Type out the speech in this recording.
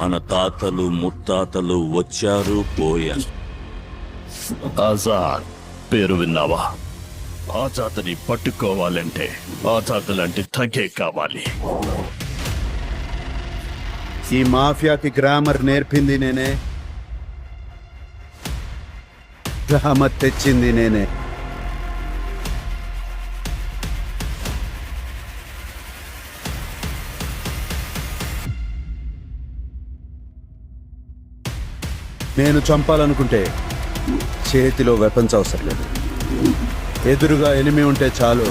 మన తాతలు ముత్తాతలు వచ్చారు పోయారు. ఆజాద్ పేరు విన్నావా? ఆజాద్ని పట్టుకోవాలంటే ఆజాద్ లాంటి తగే కావాలి. ఈ మాఫియాకి గ్రామర్ నేర్పింది నేనే, గ్రామర్ తెచ్చింది నేనే. నేను చంపాలనుకుంటే చేతిలో వెపన్స్ అవసరం లేదు, ఎదురుగా ఎనిమి ఉంటే చాలు.